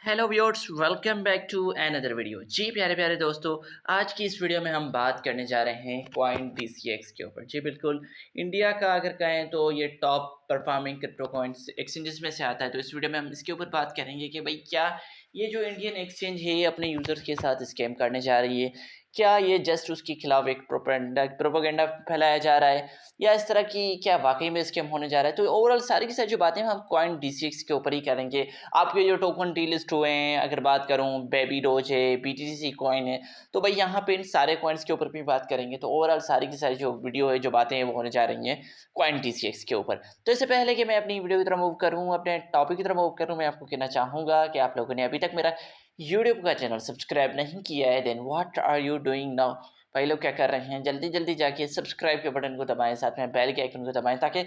Hello viewers, welcome back to another video. जी प्यारे प्यारे दोस्तों, आज की इस वीडियो में हम बात करने जा रहे हैं कॉइन DCX के ऊपर। जी बिल्कुल, इंडिया का अगर कहें तो ये top performing crypto coins exchanges में से आता है। तो इस वीडियो में हम इसके ऊपर बात करेंगे कि भाई क्या ये जो इंडियन एक्सचेंज है ये अपने यूज़र्स के साथ स्कैम करने जा रही है, क्या ये जस्ट उसके खिलाफ एक प्रोपेगेंडा फैलाया जा रहा है, या इस तरह की क्या वाकई में स्कैम होने जा रहा है। तो ओवरऑल सारी की सारी जो बातें हम कॉइन DCX के ऊपर ही करेंगे। आपके जो टोकन डीलिस्ट हुए हैं, अगर बात करूँ बेबी डोज है, BTC कॉइन है, तो भाई यहाँ पे इन सारे कॉइन्स के ऊपर भी बात करेंगे। तो ओवरऑल सारी की सारी जो वीडियो है, जो बातें हैं, वो होने जा रही हैं कॉइन DCX के ऊपर। तो इससे पहले कि मैं अपनी वीडियो की तरफ मूव करूँ, अपने टॉपिक की तरफ मूव करूँ, मैं आपको कहना चाहूँगा कि आप लोगों ने अभी तक मेरा यूट्यूब का चैनल सब्सक्राइब नहीं किया है, then what are you doing now. भाई लोग क्या कर रहे हैं, जल्दी जल्दी जाके सब्सक्राइब के बटन को दबाएं, साथ में बेल के आइकन को दबाएं, ताकि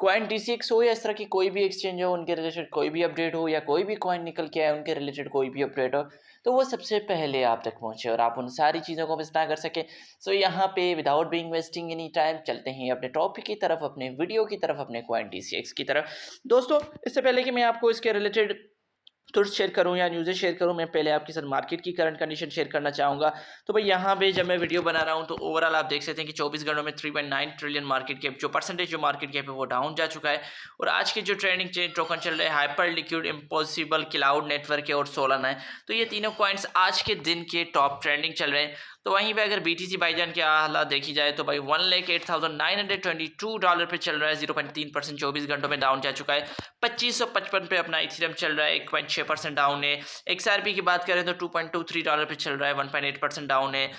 कॉइन DCX हो या इस तरह की कोई भी एक्सचेंज हो, उनके रिलेटेड कोई भी अपडेट हो, या कोई भी कॉइन निकल के आए उनके रिलेटेड कोई भी अपडेट हो, तो वो सबसे पहले आप तक पहुंचे और आप उन सारी चीज़ों को मिस ना कर सके। सो यहाँ पे without being wasting any time चलते हैं अपने टॉपिक की तरफ, अपने वीडियो की तरफ, अपने कॉइन DCX की तरफ। दोस्तों, इससे पहले कि मैं आपको इसके रिलेटेड थॉट्स शेयर करूँ या न्यूज़ें शेयर करूँ, मैं पहले आपके साथ मार्केट की करंट कंडीशन शेयर करना चाहूँगा। तो भाई यहाँ पे जब मैं वीडियो बना रहा हूँ तो ओवरऑल आप देख सकते हैं कि 24 घंटों में 3.9 ट्रिलियन मार्केट कैप, जो परसेंटेज जो मार्केट कैप है वो डाउन जा चुका है। और आज के जो ट्रेंडिंग चेन टोकन चल रहे हैं hyper liquid, impossible, cloud network है और सोलाना है, तो ये तीनों कॉइन्स आज के दिन के टॉप ट्रेंडिंग चल रहे हैं। तो वहीं पे अगर BTC बाईजान के हालात देखी जाए तो भाई $1,08,922 पे चल रहा है, 0.3% 24 घंटों में डाउन जा चुका है। 2555 पे अपना इथेरियम चल रहा है, 1.6% डाउन है। XRP की बात करें तो $2.23 पे चल रहा है, 1.8% डाउन है।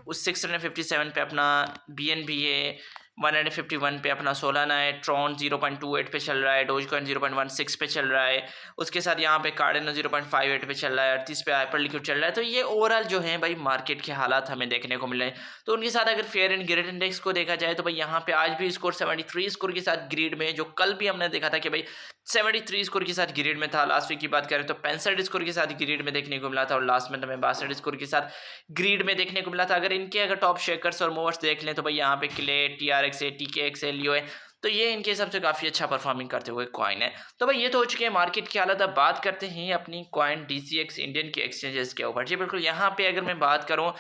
उस 657 पे अपना BNB है, 151 पे अपना सोलाना है, ट्रॉन 0.28 पे चल रहा है, डोजकॉइन 0.16 पे चल रहा है। उसके साथ यहाँ पे कार्डिनो 0.58 पे चल रहा है, 38 पे हाइपर लिक्विड चल रहा है। तो ये ओवरऑल जो है भाई मार्केट के हालात हमें देखने को मिल रहे हैं। तो उनके साथ अगर फेयर एंड ग्रेड इंडेक्स को देखा जाए तो भाई यहाँ पे आज भी स्कोर 73 स्कोर के साथ ग्रीड में, जो कल भी हमने देखा था कि भाई 73 स्कोर के साथ ग्रेड में था। लास्ट वीक की बात करें तो 65 स्कोर के साथ ग्रेड में देखने को मिला था, और लास्ट मंथ में 62 स्कोर के साथ ग्रीड में देखने को मिला था। अगर टॉप शेकर्स और मूवर्स देख लें तो भाई यहाँ पे क्ले, TRX है, TKX है, लियो है, तो ये इनके हिसाब से काफ़ी अच्छा परफॉर्मिंग करते हुए कॉइन है। तो भाई ये तो हो चुके हैं मार्केट की हालत। अब बात करते हैं अपनी कॉइन DCX इंडियन के एक्सचेंजेस के ऊपर। जी बिल्कुल, यहाँ पे अगर मैं बात करूँ,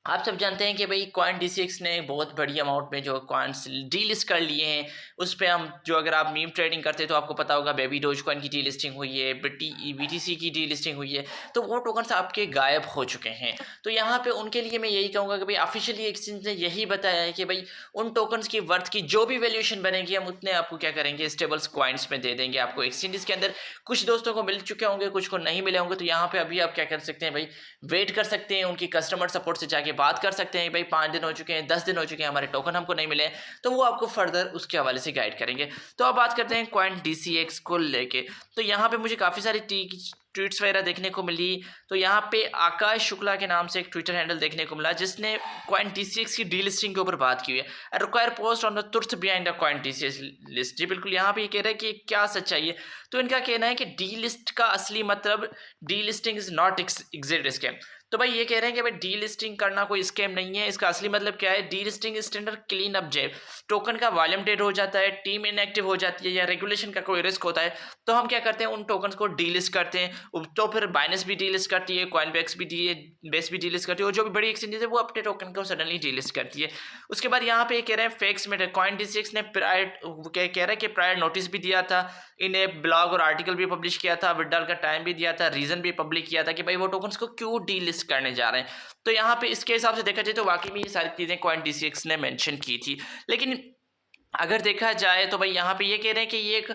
आप सब जानते हैं कि भाई कॉइन DCX ने बहुत बड़ी अमाउंट में जो कॉइन्स डीलिस्ट कर लिए हैं। उस पे हम जो, अगर आप मीम ट्रेडिंग करते हैं तो आपको पता होगा बेबी डोज कॉइन की डीलिस्टिंग हुई है, BTC की डीलिस्टिंग हुई है, तो वो टोकन्स आपके गायब हो चुके हैं। तो यहाँ पे उनके लिए मैं यही कहूँगा कि भाई ऑफिशियली एक्सचेंज ने यही बताया है कि भाई उन टोकन्स की वर्थ की जो भी वैल्यूएशन बनेगी हम उतने आपको क्या करेंगे, स्टेबल्स कॉइन्स में दे देंगे आपको। एक्सचेंजेस के अंदर कुछ दोस्तों को मिल चुके होंगे, कुछ को नहीं मिले होंगे, तो यहाँ पे अभी आप क्या कर सकते हैं भाई, वेट कर सकते हैं, उनकी कस्टमर सपोर्ट से जाके बात कर सकते हैं। भाई 5 दिन हो चुके हैं, 10 दिन हो चुके हैं, हमारे टोकन हमको नहीं मिले, तो वो आपको फर्दर उसके हवाले से गाइड करेंगे। तो अब बात करते हैं कॉइन DCX को लेके। तो यहाँ पे मुझे काफ़ी सारी ट्वीट्स वगैरह देखने को मिली। तो यहाँ पे आकाश शुक्ला के नाम से एक ट्विटर हैंडल देखने को मिला जिसने कॉइन DCX की डीलिस्टिंग के ऊपर बात की हुई है। Require post on the truth behind the coin DCX list. जी बिल्कुल, यहाँ पे ये कह रहे हैं कि क्या सच्चाई है। तो इनका कहना है कि डी लिस्ट का असली मतलब D listing is not exit scam. तो भाई ये कह रहे हैं कि भाई डी लिस्टिंग करना कोई स्कैम नहीं है। इसका असली मतलब क्या है, delisting standard clean up जैब, टोकन का वॉल्यूम डेड हो जाता है, टीम इनएक्टिव हो जाती है, या रेगुलेशन का कोई रिस्क होता है, तो हम क्या करते हैं, उन टोकन्स को डी लिस्ट करते हैं। तो फिर बाइनेंस भी डी लिस्ट करती है, कॉइनबेक्स भी बेस भी डी लिस्ट करती है, और जो भी बड़ी एक्सचेंजेस है वो अपने टोकन को सडनली डी लिस्ट करती है। उसके बाद यहाँ पे कह रहे हैं फेक्स में कॉइन DCX ने कह रहा है कि प्रायर नोटिस भी दिया था, इन्हें ब्लॉग और आर्टिकल भी पब्लिश किया था, विड्रॉल का टाइम भी दिया था, रीजन भी पब्लिक किया था कि भाई वो टोकन्स को क्यों डी लिस्ट करने जा रहे हैं। तो यहाँ पे इसके हिसाब से देखा जाए तो वाकई में ये सारी चीज़ें कॉइन DCX ने मेंशन की थी। लेकिन अगर देखा जाए तो भाई यहाँ पे ये कह रहे हैं कि ये एक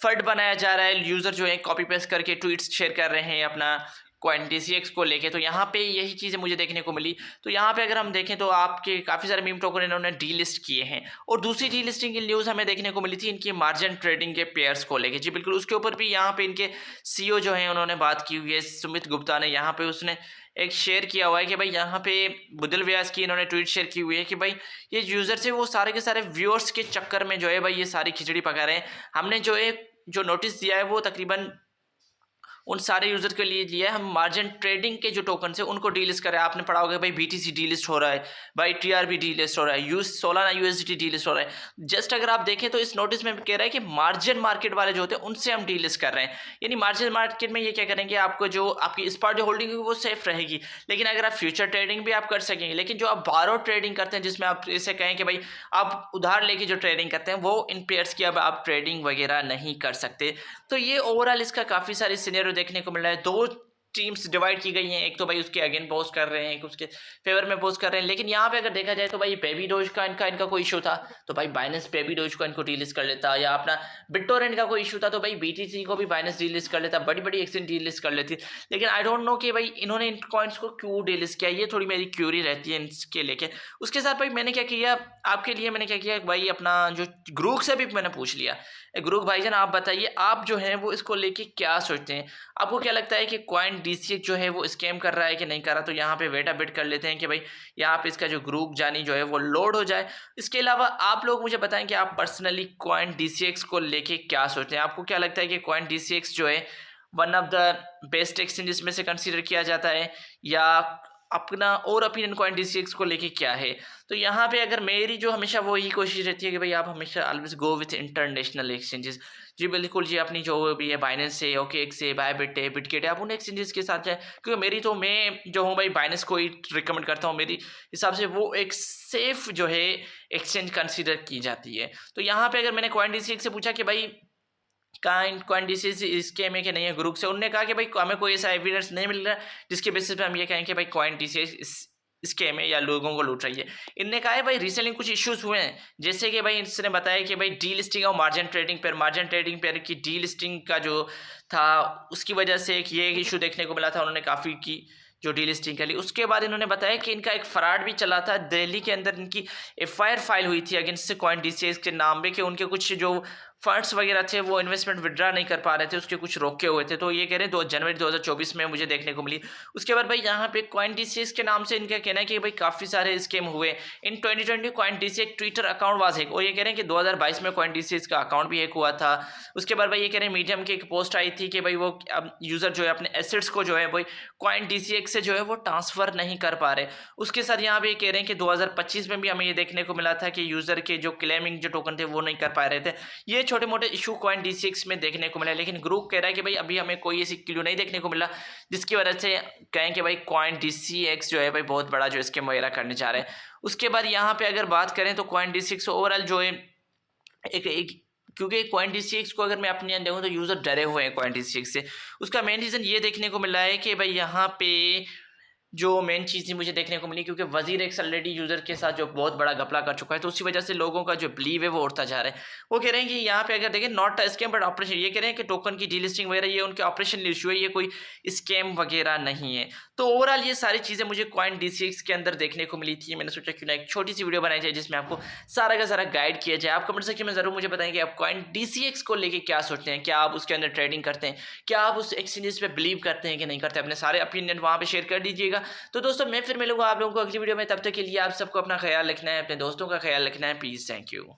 फंड बनाया जा रहा है, यूज़र जो है कॉपी पेस्ट करके ट्वीट्स शेयर कर रहे हैं अपना कॉइन DCX को लेके। तो यहाँ पे यही चीज़ें मुझे देखने को मिली। तो यहाँ पे अगर हम देखें तो आपके काफ़ी सारे मीम टोकन इन्होंने डी लिस्ट किए हैं। और दूसरी डी लिस्टिंग की न्यूज़ हमें देखने को मिली थी इनकी मार्जिन ट्रेडिंग के पेयर्स को लेके। जी बिल्कुल, उसके ऊपर भी यहाँ पे इनके CEO जो हैं उन्होंने बात की हुई है, सुमित गुप्ता ने। यहाँ पे उसने एक शेयर किया हुआ है कि भाई यहाँ पे बुदल व्यास की इन्होंने ट्वीट शेयर की हुई है कि भाई ये यूज़र से वो सारे के सारे व्यूअर्स के चक्कर में जो है भाई ये सारी खिचड़ी पका रहे हैं। हमने जो नोटिस दिया है वो तकरीबन उन सारे यूज़र के लिए लिया है। हम मार्जिन ट्रेडिंग के जो टोकन है उनको डीलिस्ट करें। आपने पढ़ा होगा भाई BTC डीलिस्ट हो रहा है, भाई TRB डीलिस्ट हो रहा है, सोलाना USDT डीलिस्ट हो रहा है। जस्ट अगर आप देखें तो इस नोटिस में कह रहा है कि मार्जिन मार्केट वाले जो होते हैं उनसे हम डीलिस्ट कर रहे हैं। यानी मार्जिन मार्केट में ये क्या करेंगे, आपको जो आपकी स्पॉट जो होल्डिंग होगी वो सेफ रहेगी, लेकिन अगर आप फ्यूचर ट्रेडिंग भी आप कर सकेंगे। लेकिन जो आप बारो ट्रेडिंग करते हैं, जिसमें आप इसे कहें कि भाई आप उधार लेके जो ट्रेडिंग करते हैं, वो इन पेयर्स की अब आप ट्रेडिंग वगैरह नहीं कर सकते। तो ये ओवरऑल इसका काफ़ी सारे सिनेरियो देखने को मिल रहा है। दो टीम्स डिवाइड की गई हैं, एक तो भाई उसके अगेन पोस्ट कर रहे हैं, एक उसके फेवर में पोस्ट कर रहे हैं। लेकिन यहाँ पे अगर देखा जाए तो भाई बेबी डोज का इनका कोई इशू था तो भाई बाइनेंस बेबी डोज को इनको डीलिस्ट कर लेता, या अपना बिटटोरेंट का कोई इशू था तो भाई BTC को भी बाइनेंस डीलिस्ट कर लेता, बड़ी बड़ी एक्सचेंज डीलिस्ट कर लेती। लेकिन आई डोंट नो कि भाई इन्होंने इन कॉइन्स को क्यों डीलिस्ट किया, ये थोड़ी मेरी क्यूरी रहती है इसके लेके। उसके साथ भाई मैंने क्या किया आपके लिए, मैंने क्या किया भाई, अपना जो ग्रुप से भी मैंने पूछ लिया, ग्रुप भाईजान आप बताइए आप जो है वो इसको लेके क्या सोचते हैं, आपको क्या लगता है कि कॉइन DCX जो है वो स्कैम कर रहा है कि नहीं कर रहा। तो यहाँ पे वेट अ बिट कर लेते हैं कि भाई यहाँ पे इसका जो ग्रुप जानी जो है वो लोड हो जाए। इसके अलावा आप लोग मुझे बताएं कि आप पर्सनली कॉइन DCX को लेके क्या सोचते हैं, आपको क्या लगता है कि कॉइन DCX जो है one of the best exchanges में से कंसीडर किया जाता है, या अपना और ओपिनियन कॉइन DCX को लेके क्या है। तो यहाँ पे अगर मेरी जो हमेशा वो ही कोशिश रहती है कि भाई आप हमेशा always go with international exchanges. जी बिल्कुल जी, अपनी जो भी है बाइनेंस से, OKX से, बायबिट है, बिटगेट है, आप उन एक्सचेंजेस के साथ जाए, क्योंकि मेरी तो मैं जो हूँ भाई बाइनेंस को ही रिकमेंड करता हूँ। मेरी हिसाब से वो एक सेफ जो है एक्सचेंज कंसीडर की जाती है। तो यहाँ पे अगर मैंने कॉइन DCX से पूछा कि भाई कॉइन DCX स्कैम है कि नहीं है ग्रुप से, उन्होंने कहा कि भाई हमें कोई ऐसा एविडेंस नहीं मिल रहा जिसके बेसिस पे हम ये कहें कि भाई कॉइन DCX स्कैम है या लोगों को लूट रही है। इनने कहा है भाई रिसेंटली कुछ इश्यूज हुए हैं, जैसे कि भाई इसने बताया कि भाई डी लिस्टिंग और मार्जिन ट्रेडिंग पेयर की डी लिस्टिंग का जो था उसकी वजह से एक ये इशू देखने को मिला था, उन्होंने काफ़ी की जो डी लिस्टिंग के लिए। उसके बाद इन्होंने बताया कि इनका एक फ्रॉड भी चला था, दिल्ली के अंदर इनकी FIR फाइल हुई थी अगेंस्ट कॉइन DCX के नाम पे कि उनके कुछ जो फंड्स वगैरह थे वो इन्वेस्टमेंट विड्रा नहीं कर पा रहे थे, उसके कुछ रोके हुए थे। तो ये कह रहे हैं 2 जनवरी 2024 में मुझे देखने को मिली। उसके बाद भाई यहाँ पे कॉइन DCX के नाम से इनका कहना है कि भाई काफ़ी सारे स्कैम हुए इन 2020। Coin DCX Twitter account was hack, और ये कह रहे हैं कि 2022 में कॉइन DCX का अकाउंट भी हैक हुआ था। उसके बाद भाई ये कह रहे हैं मीडियम की एक पोस्ट आई थी कि भाई वो अब यूज़र जो है अपने एसेट्स को जो है भाई कॉइन DCX से जो है वो ट्रांसफ़र नहीं कर पा रहे। उसके साथ यहाँ पे ये कह रहे हैं कि 2025 में भी हमें ये देखने को मिला था कि यूज़र के जो क्लेमिंग जो टोकन थे वो नहीं कर पा रहे थे। ये छोटे मोटे इशू कॉइन DCX में देखने को मिला, लेकिन ग्रुप कह रहा है कि भाई अभी हमें कोई ऐसी क्लू नहीं देखने को मिला जिसकी वजह से कहें कि भाई कॉइन DCX जो है भाई बहुत बड़ा जो स्कैम वगैरह करने जा रहे हैं। उसके बाद यहाँ पे अगर बात करें तो कॉइन DCX ओवरऑल जो है एक क्योंकि कॉइन DCX को अगर मैं अपने यहाँ देखूँ तो यूज़र डरे हुए हैं कॉइन DCX से। उसका मेन रीज़न ये देखने को मिला है कि भाई यहाँ पे जो मेन चीज़ मुझे देखने को मिली, क्योंकि WazirX ऑलरेडी यूज़र के साथ जो बहुत बड़ा घपला कर चुका है, तो उसी वजह से लोगों का जो बिलीव है वो उठता जा रहा है। वो कह रहे हैं कि यहाँ पे अगर देखें नॉट स्कैम बट ऑपरेशन, ये कह रहे हैं कि टोकन की डीलिस्टिंग वगैरह ये उनके ऑपरेशन इशू है, ये कोई स्कैम वगैरह नहीं है। तो ओवरऑल ये सारी चीज़ें मुझे कॉइन DCX के अंदर देखने को मिली थी। मैंने सोचा क्यों ना एक छोटी सी वीडियो बनाई जाए जिसमें आपको सारा का सारा गाइड किया जाए। आप कमेंट सेक्शन में ज़रूर मुझे बताएं कि आप कॉइन DCX को लेके क्या सोचते हैं, क्या आप उसके अंदर ट्रेडिंग करते हैं, क्या आप उस एक्सचेंजेस पे बिलीव करते हैं कि नहीं करते। अपने सारे ओपिनियन वहाँ पे शेयर कर दीजिएगा। तो दोस्तों मैं फिर मिलूंगा आप लोगों को अगली वीडियो में, तब तक के लिए आप सबको अपना ख्याल रखना है, अपने दोस्तों का ख्याल रखना है। Please, thank you.